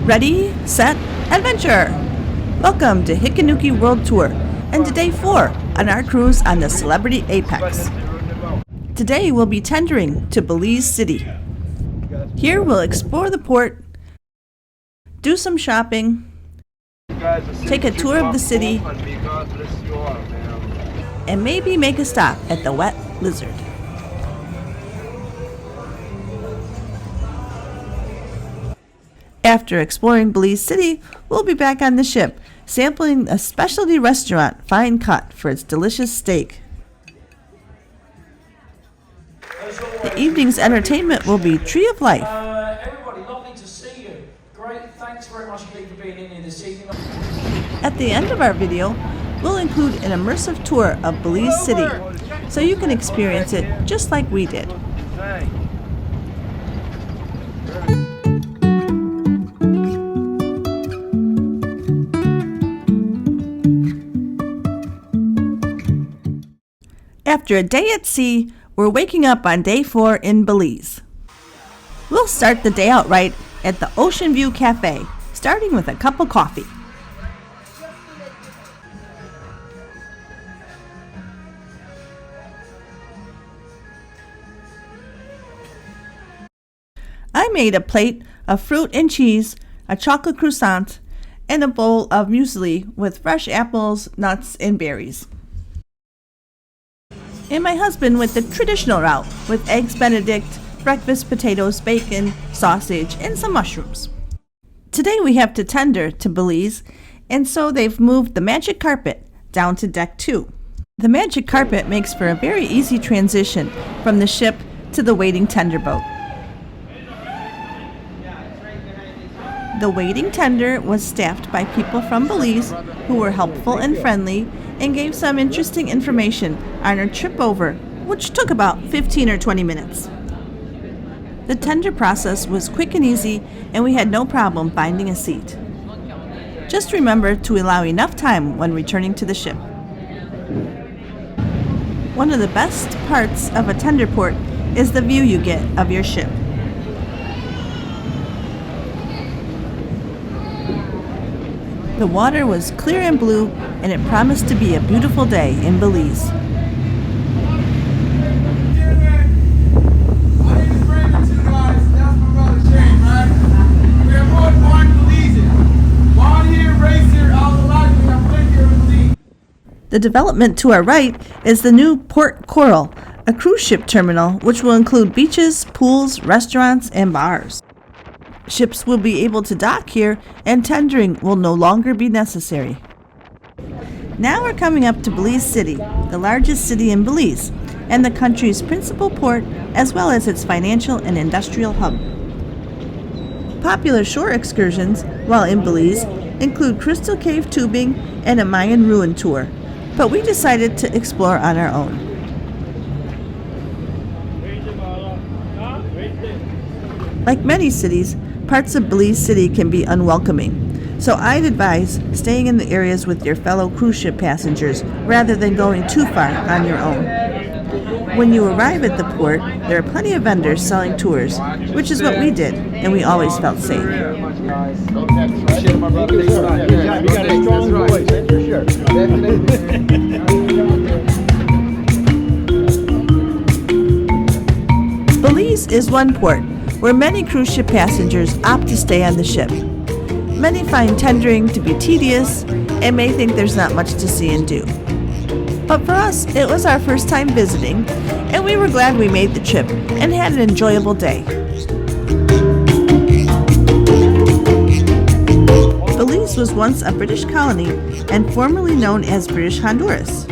Ready, set, adventure! Welcome to Hikanuki World Tour and to day 4 on our cruise on the Celebrity Apex. Today we'll be tendering to Belize City. Here we'll explore the port, do some shopping, take a tour of the city, and maybe make a stop at the Wet Lizard. After exploring Belize City, we'll be back on the ship, sampling a specialty restaurant, Fine Cut, for its delicious steak. The evening's entertainment will be Tree of Life. Everybody, lovely to see you. Great, thanks very much indeed for being in here this evening. At the end of our video, we'll include an immersive tour of Belize City, so you can experience it just like we did. After a day at sea, we're waking up on day 4 in Belize. We'll start the day out right at the Ocean View Cafe, starting with a cup of coffee. I made a plate of fruit and cheese, a chocolate croissant, and a bowl of muesli with fresh apples, nuts, and berries. And my husband went the traditional route with eggs Benedict, breakfast potatoes, bacon, sausage, and some mushrooms. Today we have to tender to Belize, and so they've moved the magic carpet down to deck 2. The magic carpet makes for a very easy transition from the ship to the waiting tender boat. The waiting tender was staffed by people from Belize who were helpful and friendly and gave some interesting information on our trip over, which took about 15 or 20 minutes. The tender process was quick and easy, and we had no problem finding a seat. Just remember to allow enough time when returning to the ship. One of the best parts of a tender port is the view you get of your ship. The water was clear and blue, and it promised to be a beautiful day in Belize. The development to our right is the new Port Coral, a cruise ship terminal which will include beaches, pools, restaurants, and bars. Ships will be able to dock here, and tendering will no longer be necessary. Now we're coming up to Belize City, the largest city in Belize, and the country's principal port, as well as its financial and industrial hub. Popular shore excursions while in Belize include Crystal Cave tubing and a Mayan ruin tour, but we decided to explore on our own. Like many cities, parts of Belize City can be unwelcoming, so I'd advise staying in the areas with your fellow cruise ship passengers rather than going too far on your own. When you arrive at the port, there are plenty of vendors selling tours, which is what we did, and we always felt safe. Belize is one port where many cruise ship passengers opt to stay on the ship. Many find tendering to be tedious and may think there's not much to see and do. But for us, it was our first time visiting, and we were glad we made the trip and had an enjoyable day. Belize was once a British colony and formerly known as British Honduras.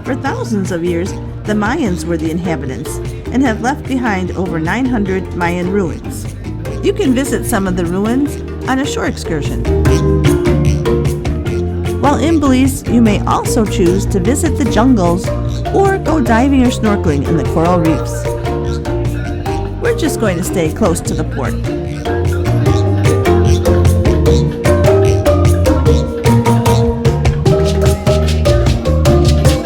For thousands of years, the Mayans were the inhabitants and have left behind over 900 Mayan ruins. You can visit some of the ruins on a shore excursion. While in Belize, you may also choose to visit the jungles or go diving or snorkeling in the coral reefs. We're just going to stay close to the port.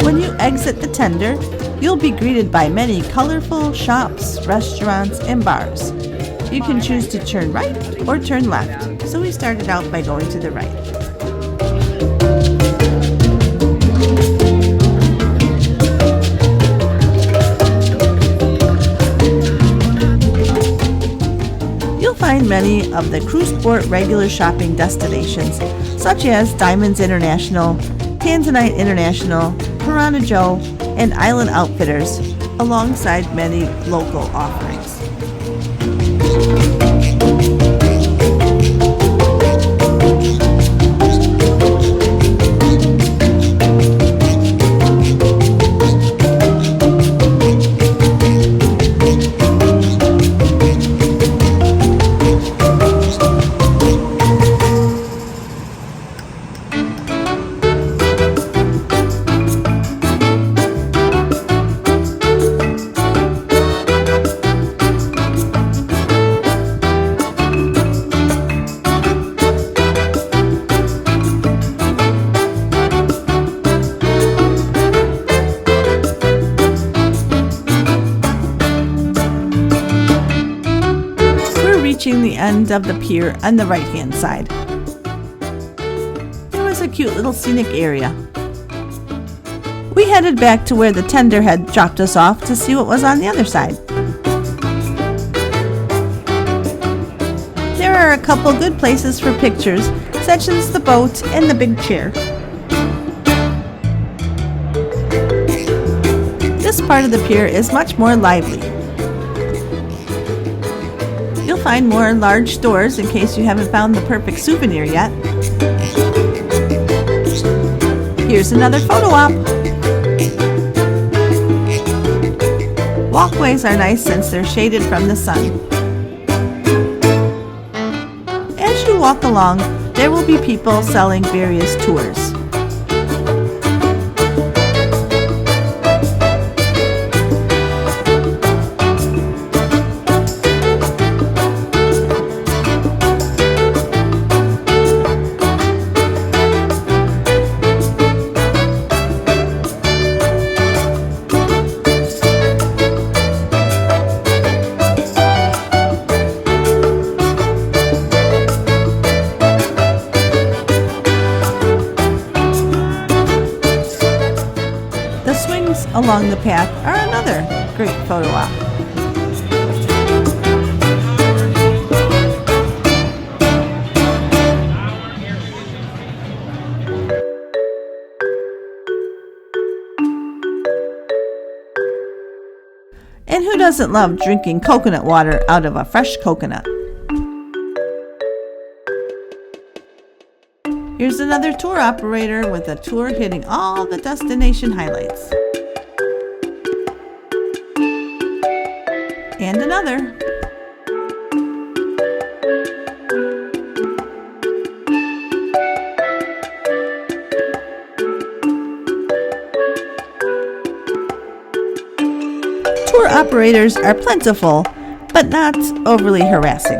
When you exit the tender, you'll be greeted by many colorful shops, restaurants, and bars. You can choose to turn right or turn left, so we started out by going to the right. You'll find many of the cruise port regular shopping destinations, such as Diamonds International, Tanzanite International, Piranha Joe, and Island Outfitters, alongside many local offerings. Reaching the end of the pier on the right-hand side. There was a cute little scenic area. We headed back to where the tender had dropped us off to see what was on the other side. There are a couple good places for pictures, such as the boat and the big chair. This part of the pier is much more lively. You'll find more large stores in case you haven't found the perfect souvenir yet. Here's another photo op. Walkways are nice since they're shaded from the sun. As you walk along, there will be people selling various tours. Along the path are another great photo op. And who doesn't love drinking coconut water out of a fresh coconut? Here's another tour operator with a tour hitting all the destination highlights. And another. Tour operators are plentiful, but not overly harassing.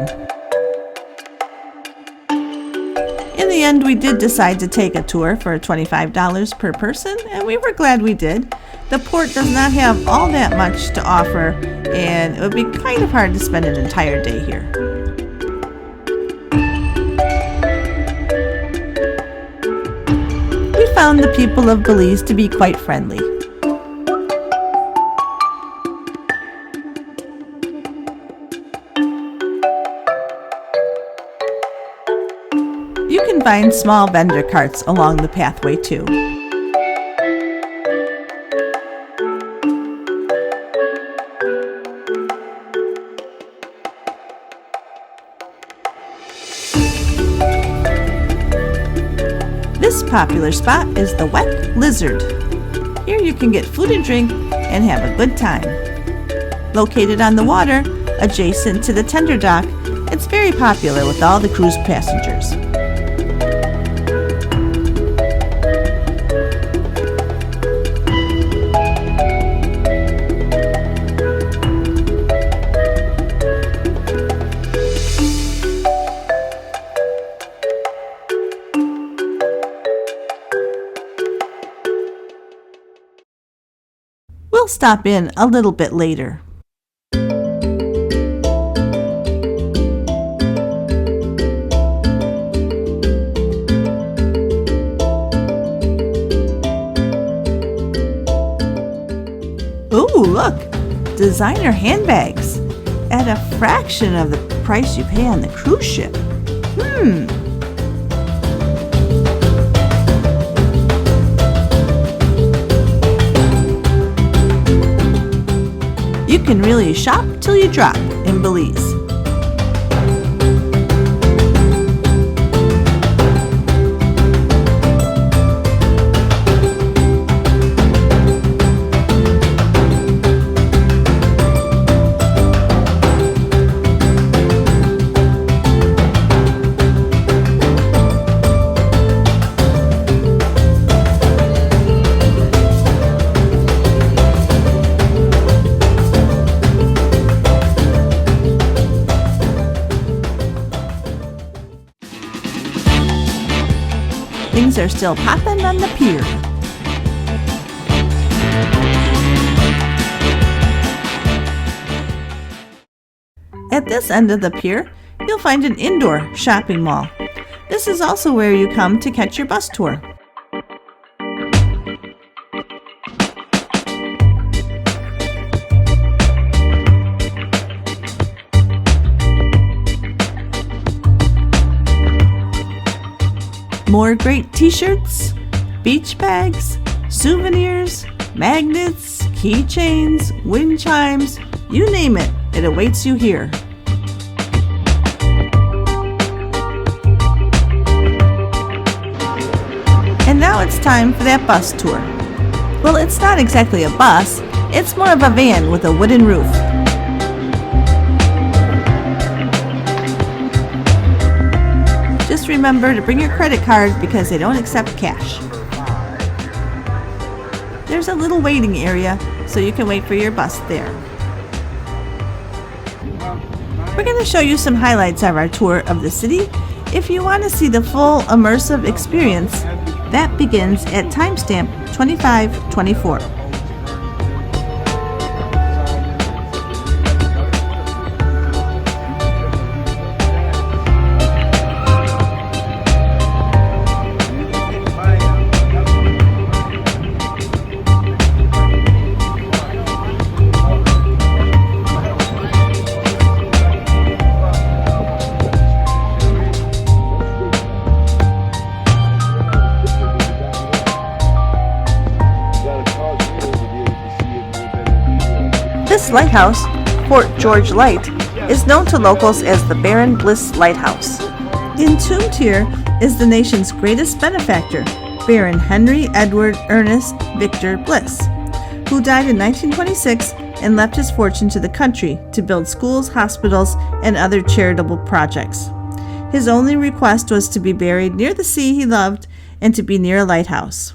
In the end, we did decide to take a tour for $25 per person, and we were glad we did. The port does not have all that much to offer, and it would be kind of hard to spend an entire day here. We found the people of Belize to be quite friendly. You can find small vendor carts along the pathway too. This popular spot is the Wet Lizard. Here you can get food and drink and have a good time. Located on the water, adjacent to the tender dock, it's very popular with all the cruise passengers. We'll stop in a little bit later. designer handbags at a fraction of the price you pay on the cruise ship. You can really shop till you drop in Belize. Things are still poppin' on the pier. At this end of the pier, you'll find an indoor shopping mall. This is also where you come to catch your bus tour. More great t-shirts, beach bags, souvenirs, magnets, keychains, wind chimes, you name it, it awaits you here. And now it's time for that bus tour. Well, it's not exactly a bus, it's more of a van with a wooden roof. Just remember to bring your credit card because they don't accept cash. There's a little waiting area, so you can wait for your bus there. We're going to show you some highlights of our tour of the city. If you want to see the full immersive experience, that begins at timestamp 2524. This lighthouse, Fort George Light, is known to locals as the Baron Bliss Lighthouse. Entombed here is the nation's greatest benefactor, Baron Henry Edward Ernest Victor Bliss, who died in 1926 and left his fortune to the country to build schools, hospitals, and other charitable projects. His only request was to be buried near the sea he loved and to be near a lighthouse.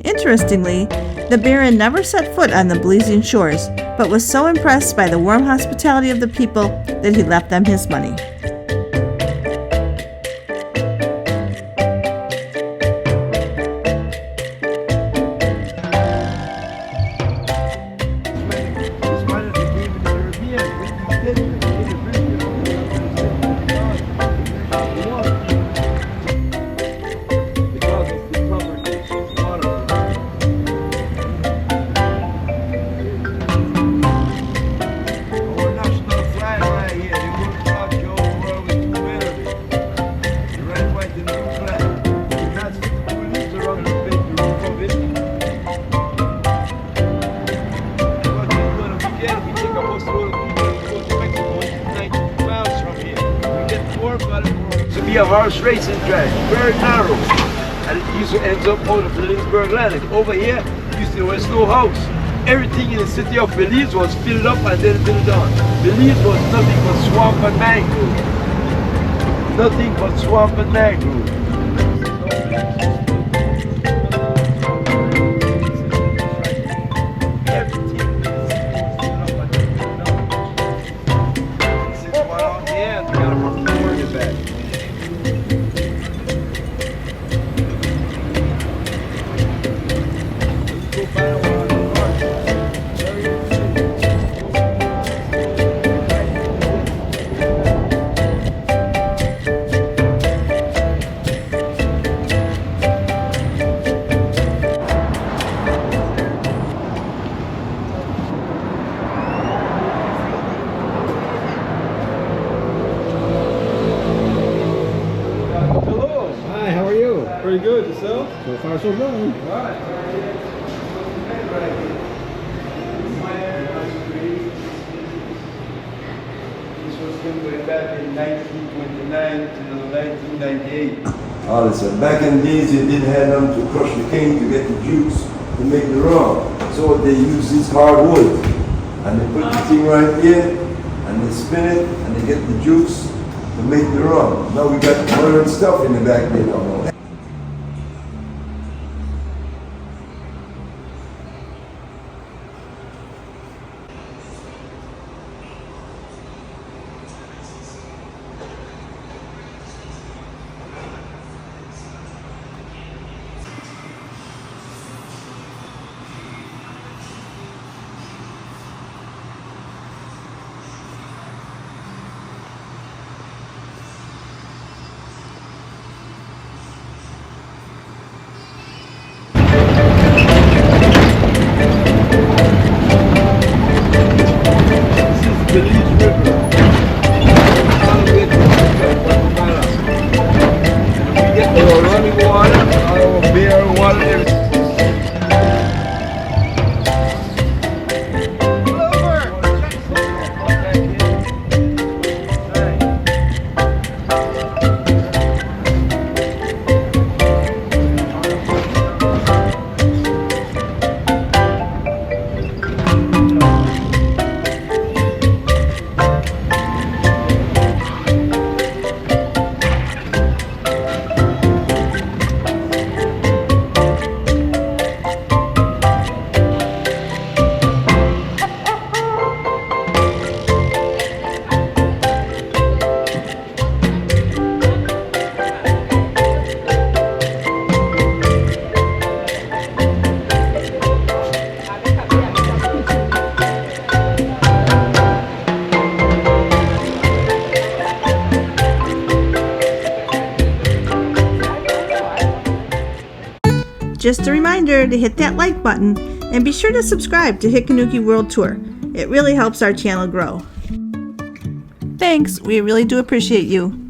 Interestingly, the Baron never set foot on the Belizean shores, but was so impressed by the warm hospitality of the people that he left them his money. A horse racing track, very narrow, and it usually ends up out of the Lynchburg land. And over here, there was no house. Everything in the city of Belize was filled up and then built on. Belize was nothing but swamp and mangrove. Nothing but swamp and mangrove. Pretty good. Yourself? So far, so good. This was built way back in 1929 to 1998. Oh, listen, back in the days they didn't have them to crush the cane to get the juice to make the rum. So they use this hardwood. And they put the thing right here, and they spin it, and they get the juice to make the rum. Now we got modern stuff in the back there. Belize River. All the way to Guatemala. We get our running water, our beer water, everything. Just a reminder to hit that like button and be sure to subscribe to Hikanuki World Tour. It really helps our channel grow. Thanks, we really do appreciate you.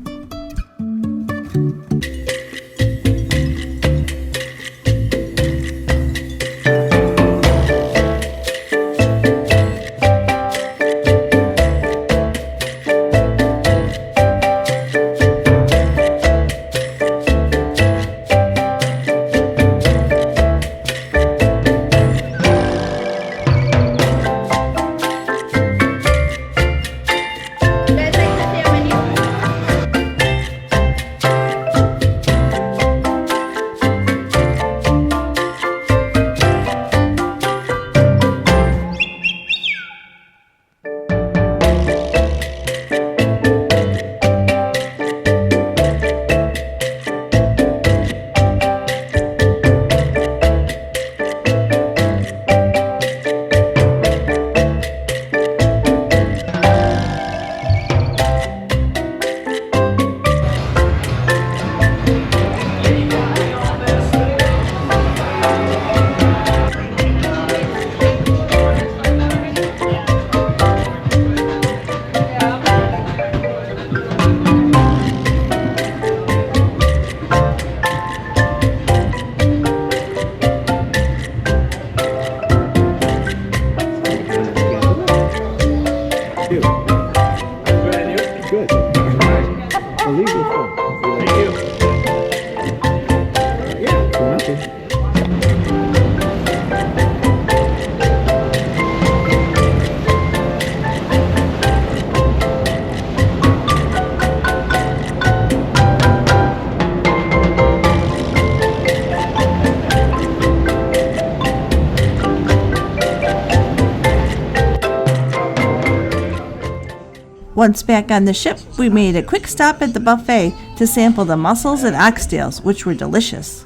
Once back on the ship, we made a quick stop at the buffet to sample the mussels and oxtails, which were delicious.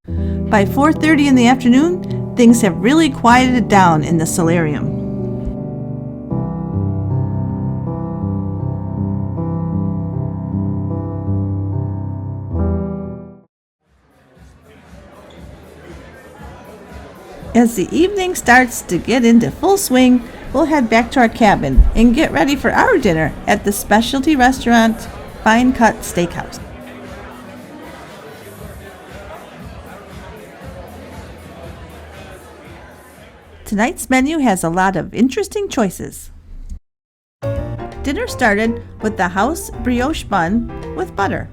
By 4:30 in the afternoon, things have really quieted down in the solarium. As the evening starts to get into full swing, we'll head back to our cabin and get ready for our dinner at the specialty restaurant Fine Cut Steakhouse. Tonight's menu has a lot of interesting choices. Dinner started with the house brioche bun with butter.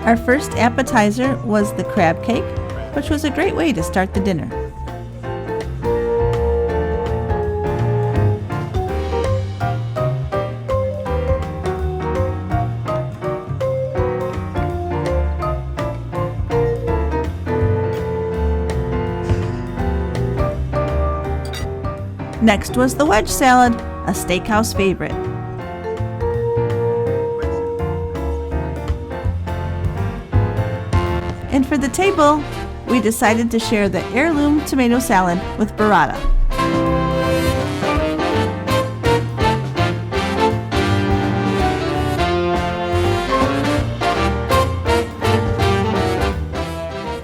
Our first appetizer was the crab cake, which was a great way to start the dinner. Next was the wedge salad, a steakhouse favorite. And for the table, we decided to share the heirloom tomato salad with burrata.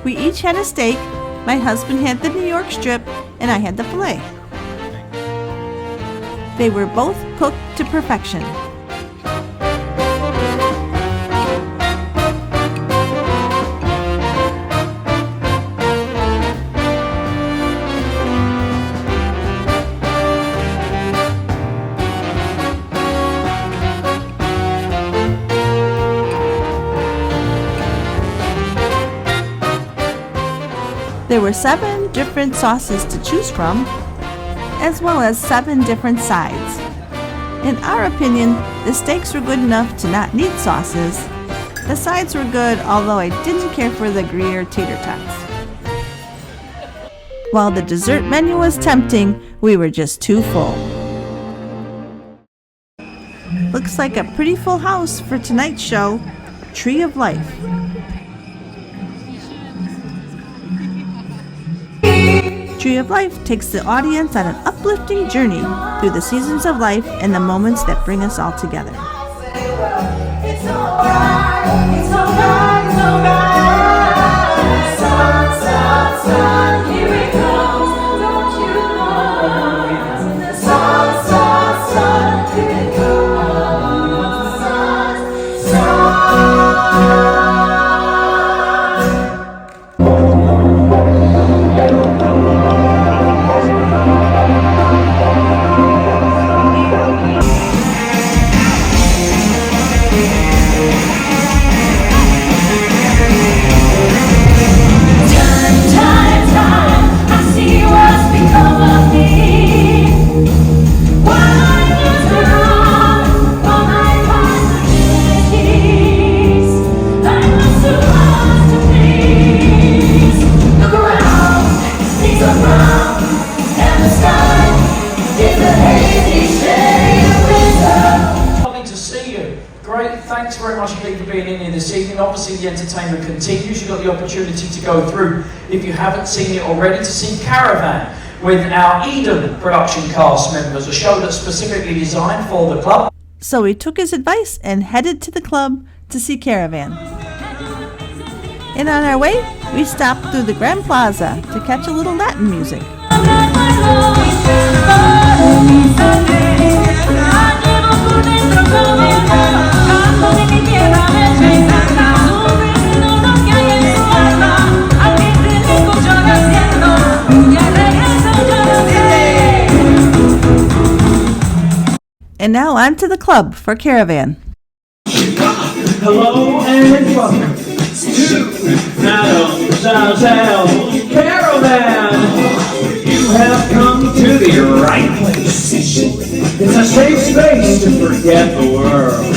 We each had a steak. My husband had the New York strip, and I had the filet. They were both cooked to perfection. There were 7 different sauces to choose from, as well as 7 different sides. In our opinion, the steaks were good enough to not need sauces. The sides were good, although I didn't care for the Gruyere tater tots. While the dessert menu was tempting, we were just too full. Looks like a pretty full house for tonight's show, Tree of Life. Tree of Life takes the audience on an uplifting journey through the seasons of life and the moments that bring us all together. It's alright, it's alright, it's alright. Sun, sun, sun, here it comes, don't you know? Sun, sun, sun, here it comes. Sun, sun. Thanks very much indeed for being in here this evening. Obviously the entertainment continues. You've got the opportunity to go through, if you haven't seen it already, to see Caravan with our Eden production cast members, a show that's specifically designed for the club. So we took his advice and headed to the club to see Caravan. And on our way, we stopped through the Grand Plaza to catch a little Latin music. And now on to the club for Caravan. Hello and welcome to Madame Zazel Caravan. You have come to the right place. It's a safe space to forget the world.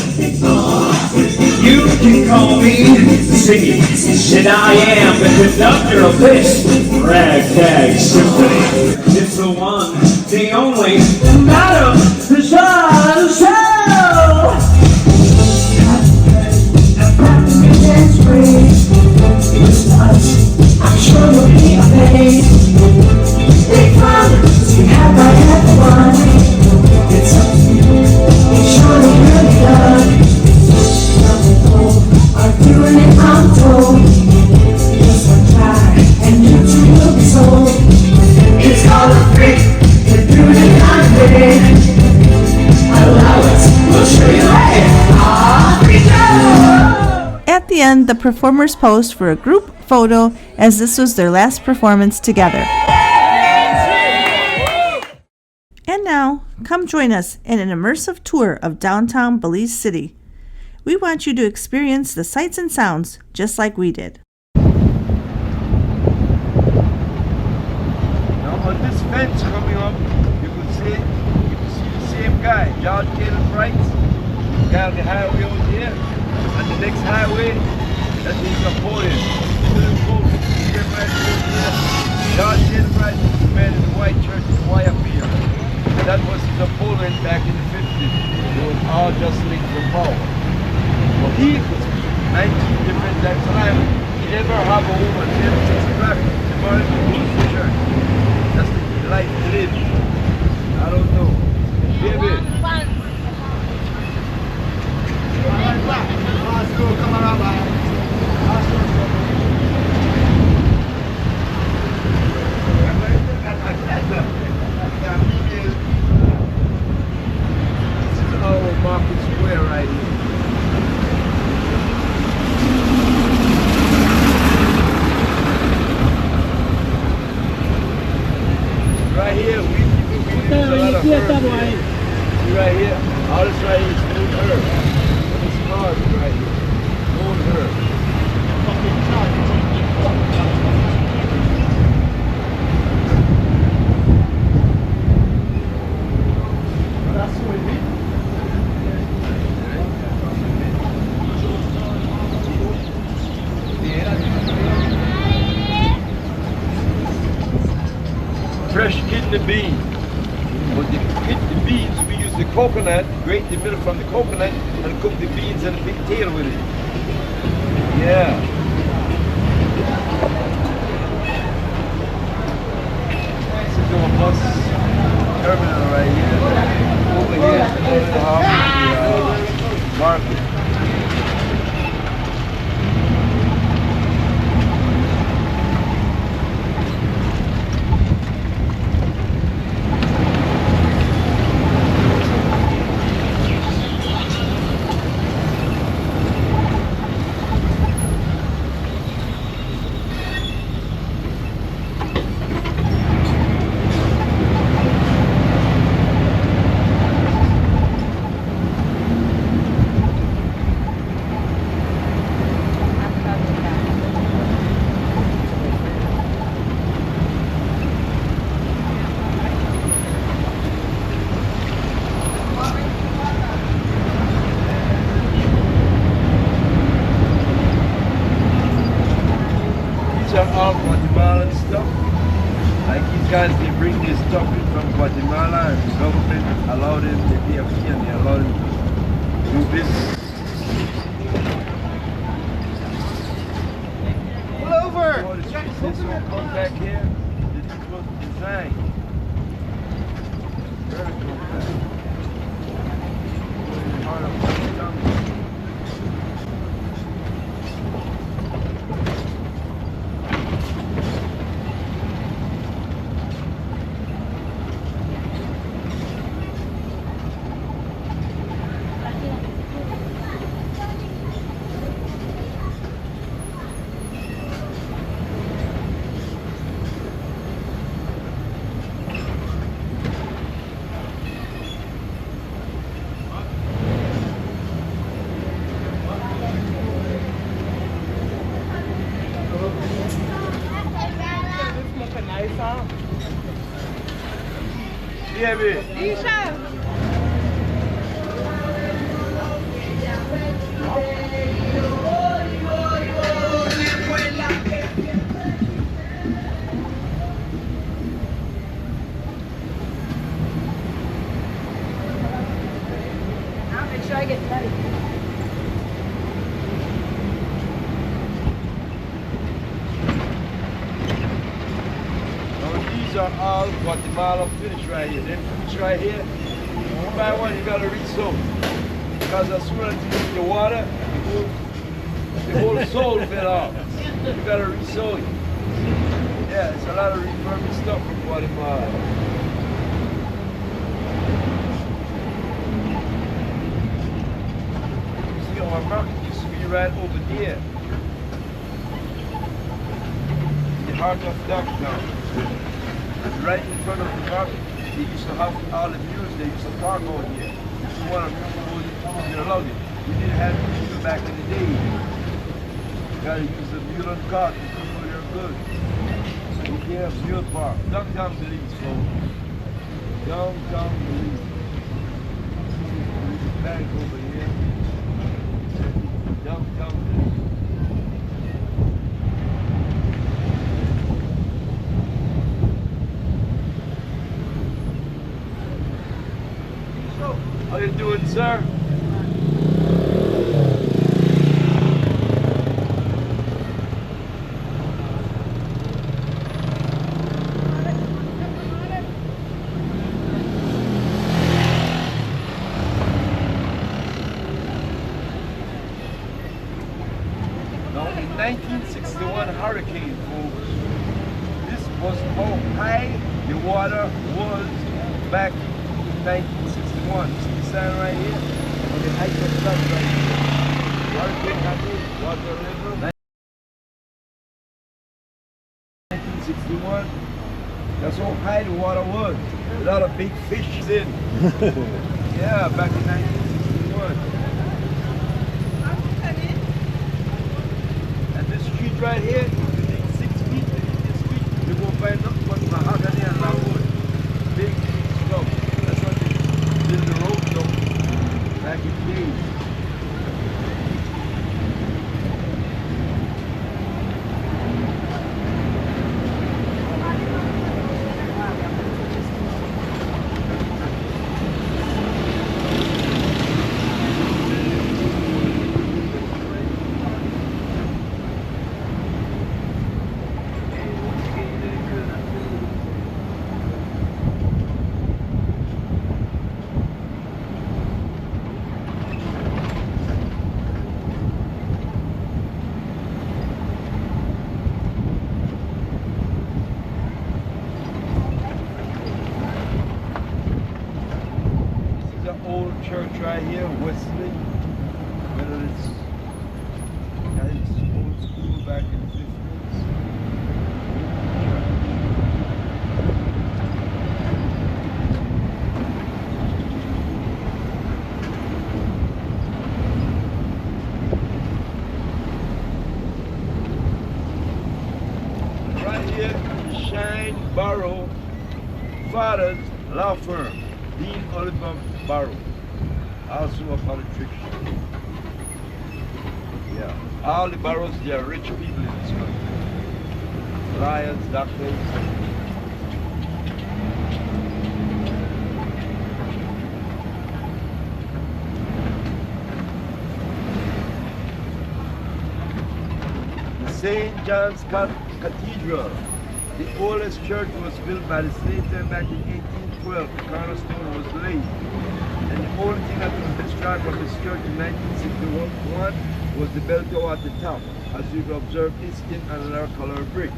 You can call me Ziggy, and I am the conductor of this ragtag symphony. It's the one, the only Madame Zazel. I'm sure you'll be amazed. Big promise, you have not had fun. It's up to you, it surely really does. Nothing old, are doing it, I'm told. Just one try, and you too will be sold. then the performers posed for a group photo as this was their last performance together. And now, come join us in an immersive tour of downtown Belize City. We want you to experience the sights and sounds just like we did. Now on this fence coming up, you can see the same guy, George Taylor Bright, down the highway over here, and the next highway, that is Napoleon. See him right over here. George Taylor Bright was the man in the white church in Wyapia. And that was Napoleon back in the 50s. It was all just linked to power. Well, he could speak 19 different types of language. He never have a woman till 6 o'clock in the morning to go to the church. That's the life he lived. I don't know. Baby. This is our Market Square right here. Right here, we use a lot of herbs here. See right here, all this right here is smooth herb. And it's hard right here. Smooth herb. Fresh kidney beans. But the kidney beans, we use the coconut, grate the milk from the coconut, and cook the beans and the pigtail with it. Yeah. This is our bus terminal right here. Over here, over the harbor, market. All Guatemalan stuff. Like these guys, they bring this stuff in from Guatemala and the government allowed them, they pay a fee and they allow them to do business. Pull over! This one come back here, this was designed. Very compact. Part of the town. Yeah, baby. I'll make sure I get ready. These are all Guatemala finish right here. Them fish right here, one by one you gotta re-soak. Because as soon as you hit the water, the whole soul fell off. You gotta re-soak it. Yeah, it's a lot of refurbished stuff from Guatemala. See, our market used to be right over there. part of downtown. And right in front of the market, they used to have all the mules. They used to park out here. If you want to move, you know, log it. We didn't have people back in the day. You gotta use the mule and cart to move your goods. So you can have mule park. Downtown Belize, folks. Downtown Belize. There's a bank over here. Downtown Belize. How you doing, sir? Now, in 1961 hurricane, folks, this was how high the water was back in 1961. See the sign right here? On the height of that right here. Hurricane happened, water level. 1961. That's how high the water was. A lot of big fish in. Yeah, back in 1961. And this street right here, if you dig 6 feet in this street, you go find nothing but mahogany and logwood. Big stuff. That's what they built the road though, back in the days. Church right here, Wesley. Whether it's old school back in the 50s. Right here, Shine Barrow Father's Law Firm, Dean Oliver Barrow. Also a politician. Yeah. All the Barrows, they are rich people in this country. Lawyers, doctors. St. John's Cathedral. The oldest church was built by the slave time back in 1812. The cornerstone was laid. And the only thing that was destroyed from this church in 1961 was the bell tower at the top. As you can observe, it's in another color brick.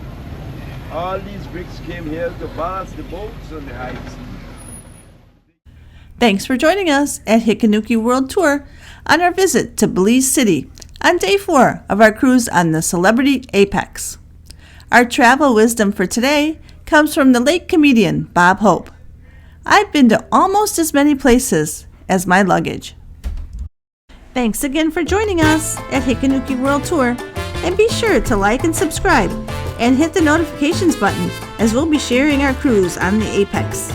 All these bricks came here to balance the boats on the high seas. Thanks for joining us at Hikanuki World Tour on our visit to Belize City on day 4 of our cruise on the Celebrity Apex. Our travel wisdom for today comes from the late comedian Bob Hope. I've been to almost as many places as my luggage. Thanks again for joining us at Hikanuki World Tour, and be sure to like and subscribe and hit the notifications button as we'll be sharing our cruise on the Apex.